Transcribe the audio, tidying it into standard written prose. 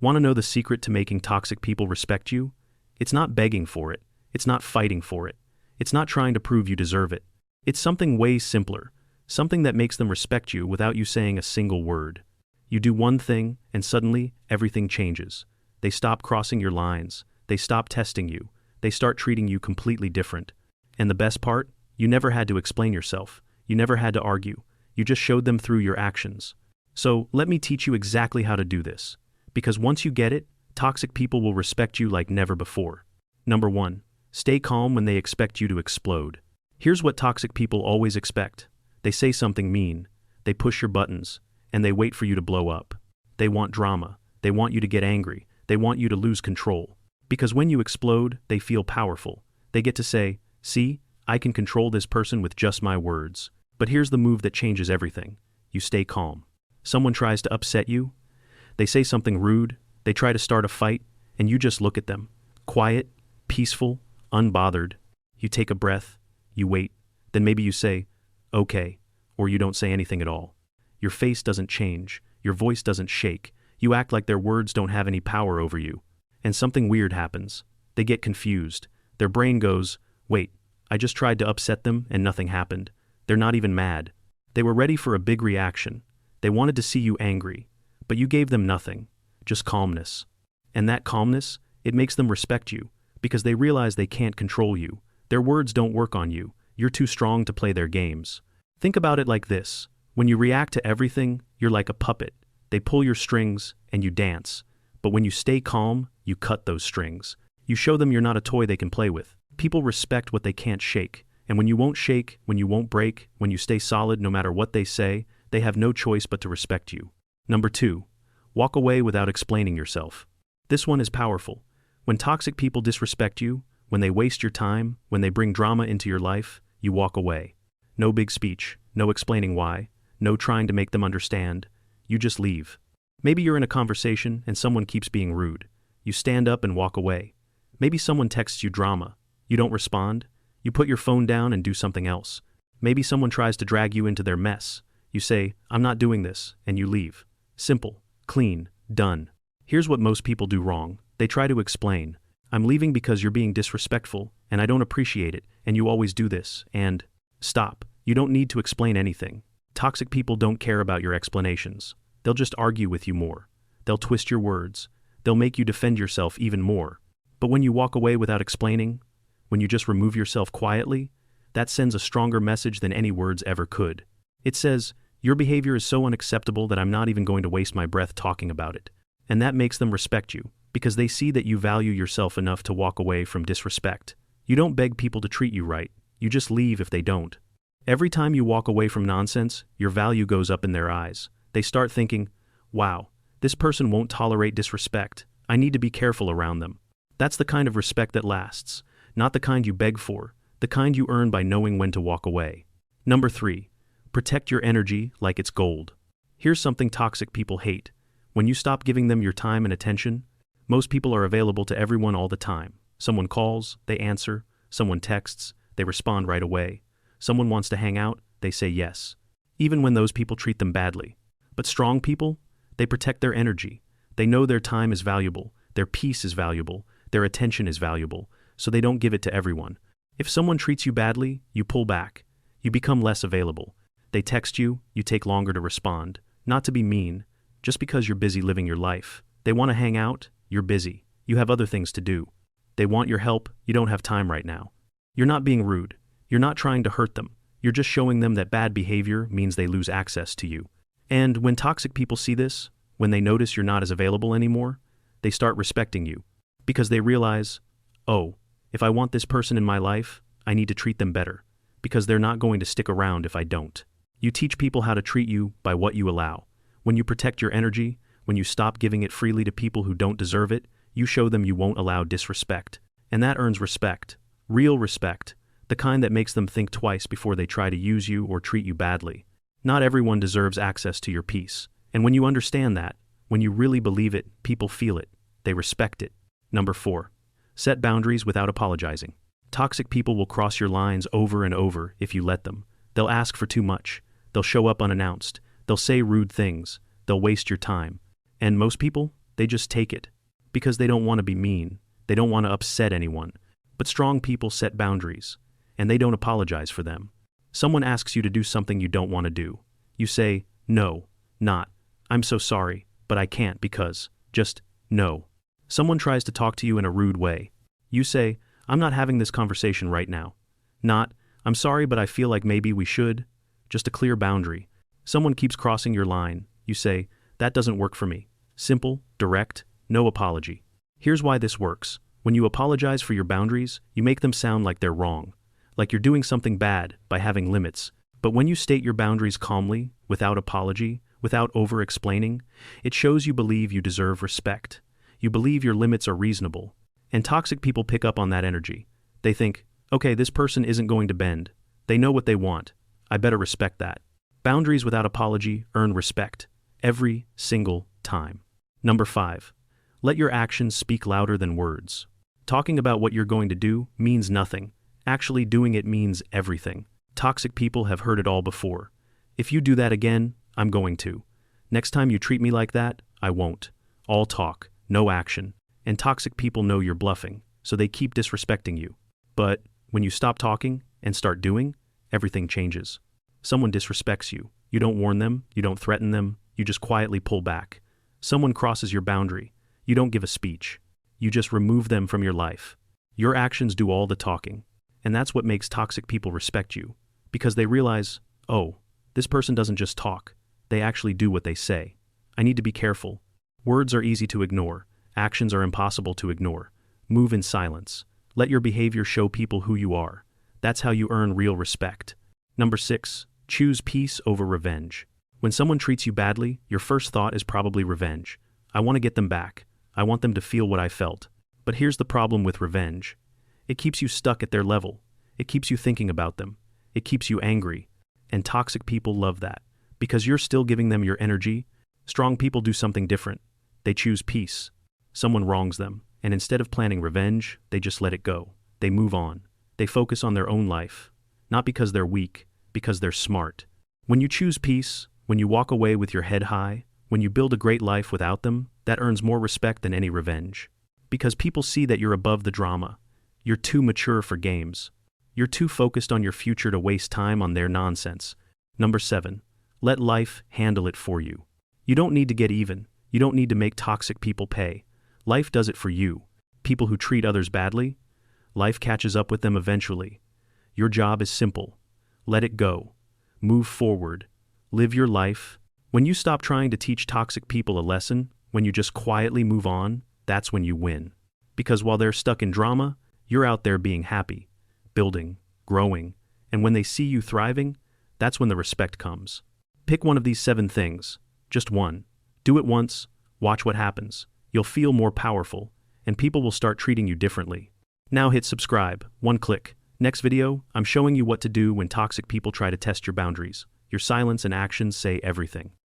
Want to know the secret to making toxic people respect you? It's not begging for it. It's not fighting for it. It's not trying to prove you deserve it. It's something way simpler, something that makes them respect you without you saying a single word. You do one thing, and suddenly, everything changes. They stop crossing your lines. They stop testing you. They start treating you completely different. And the best part? You never had to explain yourself. You never had to argue. You just showed them through your actions. So, let me teach you exactly how to do this. Because once you get it, toxic people will respect you like never before. Number 1. Stay calm when they expect you to explode. Here's what toxic people always expect. They say something mean. They push your buttons. And they wait for you to blow up. They want drama. They want you to get angry. They want you to lose control. Because when you explode, they feel powerful. They get to say, "See, I can control this person with just my words." But here's the move that changes everything. You stay calm. Someone tries to upset you. They say something rude. They try to start a fight, and you just look at them. Quiet, peaceful, unbothered. You take a breath. You wait. Then maybe you say, "Okay," or you don't say anything at all. Your face doesn't change. Your voice doesn't shake. You act like their words don't have any power over you. And something weird happens. They get confused. Their brain goes, "Wait, I just tried to upset them and nothing happened." They're not even mad. They were ready for a big reaction. They wanted to see you angry. But you gave them nothing. Just calmness. And that calmness, it makes them respect you. Because they realize they can't control you. Their words don't work on you. You're too strong to play their games. Think about it like this. When you react to everything, you're like a puppet. They pull your strings, and you dance. But when you stay calm, you cut those strings. You show them you're not a toy they can play with. People respect what they can't shake. And when you won't shake, when you won't break, when you stay solid no matter what they say, they have no choice but to respect you. Number 2. Walk away without explaining yourself. This one is powerful. When toxic people disrespect you, when they waste your time, when they bring drama into your life, you walk away. No big speech, no explaining why, no trying to make them understand. You just leave. Maybe you're in a conversation and someone keeps being rude. You stand up and walk away. Maybe someone texts you drama. You don't respond. You put your phone down and do something else. Maybe someone tries to drag you into their mess. You say, "I'm not doing this," and you leave. Simple, clean, done. Here's what most people do wrong. They try to explain. "I'm leaving because you're being disrespectful, and I don't appreciate it, and you always do this," and stop. You don't need to explain anything. Toxic people don't care about your explanations. They'll just argue with you more. They'll twist your words. They'll make you defend yourself even more. But when you walk away without explaining, when you just remove yourself quietly, that sends a stronger message than any words ever could. It says, "Your behavior is so unacceptable that I'm not even going to waste my breath talking about it." And that makes them respect you, because they see that you value yourself enough to walk away from disrespect. You don't beg people to treat you right. You just leave if they don't. Every time you walk away from nonsense, your value goes up in their eyes. They start thinking, "Wow, this person won't tolerate disrespect. I need to be careful around them." That's the kind of respect that lasts, not the kind you beg for, the kind you earn by knowing when to walk away. Number 3. Protect your energy like it's gold. Here's something toxic people hate. When you stop giving them your time and attention, most people are available to everyone all the time. Someone calls, they answer. Someone texts, they respond right away. Someone wants to hang out, they say yes. Even when those people treat them badly. But strong people, they protect their energy. They know their time is valuable, their peace is valuable, their attention is valuable, so they don't give it to everyone. If someone treats you badly, you pull back. You become less available. They text you, you take longer to respond. Not to be mean, just because you're busy living your life. They want to hang out, you're busy. You have other things to do. They want your help, you don't have time right now. You're not being rude. You're not trying to hurt them. You're just showing them that bad behavior means they lose access to you. And when toxic people see this, when they notice you're not as available anymore, they start respecting you. Because they realize, oh, if I want this person in my life, I need to treat them better. Because they're not going to stick around if I don't. You teach people how to treat you by what you allow. When you protect your energy, when you stop giving it freely to people who don't deserve it, you show them you won't allow disrespect. And that earns respect. Real respect. The kind that makes them think twice before they try to use you or treat you badly. Not everyone deserves access to your peace. And when you understand that, when you really believe it, people feel it. They respect it. Number 4. Set boundaries without apologizing. Toxic people will cross your lines over and over if you let them. They'll ask for too much. They'll show up unannounced. They'll say rude things. They'll waste your time. And most people, They just take it. Because they don't want to be mean. They don't want to upset anyone. But strong people set boundaries. And they don't apologize for them. Someone asks you to do something you don't want to do. You say, no, not, I'm so sorry, but I can't because, just, no. Someone tries to talk to you in a rude way. You say, I'm not having this conversation right now. Not, I'm sorry but I feel like maybe we should. Just a clear boundary. Someone keeps crossing your line. You say, that doesn't work for me. Simple, direct, no apology. Here's why this works. When you apologize for your boundaries, you make them sound like they're wrong. Like you're doing something bad by having limits. But when you state your boundaries calmly, without apology, without over-explaining, it shows you believe you deserve respect. You believe your limits are reasonable. And toxic people pick up on that energy. They think, okay, this person isn't going to bend. They know what they want. I better respect that. Boundaries without apology earn respect. Every single time. Number 5. Let your actions speak louder than words. Talking about what you're going to do means nothing. Actually doing it means everything. Toxic people have heard it all before. If you do that again, I'm going to. Next time you treat me like that, I won't. All talk, no action. And toxic people know you're bluffing, so they keep disrespecting you. But when you stop talking and start doing, everything changes. Someone disrespects you. You don't warn them, you don't threaten them, you just quietly pull back. Someone crosses your boundary. You don't give a speech. You just remove them from your life. Your actions do all the talking. And that's what makes toxic people respect you. Because they realize, oh, this person doesn't just talk. They actually do what they say. I need to be careful. Words are easy to ignore. Actions are impossible to ignore. Move in silence. Let your behavior show people who you are. That's how you earn real respect. Number 6. Choose peace over revenge. When someone treats you badly, your first thought is probably revenge. I want to get them back. I want them to feel what I felt. But here's the problem with revenge. It keeps you stuck at their level. It keeps you thinking about them. It keeps you angry. And toxic people love that. Because you're still giving them your energy. Strong people do something different. They choose peace. Someone wrongs them. And instead of planning revenge, they just let it go. They move on. They focus on their own life. Not because they're weak, because they're smart. When you choose peace, when you walk away with your head high, when you build a great life without them, that earns more respect than any revenge. Because people see that you're above the drama. You're too mature for games. You're too focused on your future to waste time on their nonsense. Number 7. Let life handle it for you. You don't need to get even. You don't need to make toxic people pay. Life does it for you. People who treat others badly, life catches up with them eventually. Your job is simple. Let it go. Move forward. Live your life. When you stop trying to teach toxic people a lesson, when you just quietly move on, that's when you win. Because while they're stuck in drama, you're out there being happy, building, growing, and when they see you thriving, that's when the respect comes. Pick one of these 7 things. Just one. Do it once. Watch what happens. You'll feel more powerful, and people will start treating you differently. Now hit subscribe. One click. Next video, I'm showing you what to do when toxic people try to test your boundaries. Your silence and actions say everything.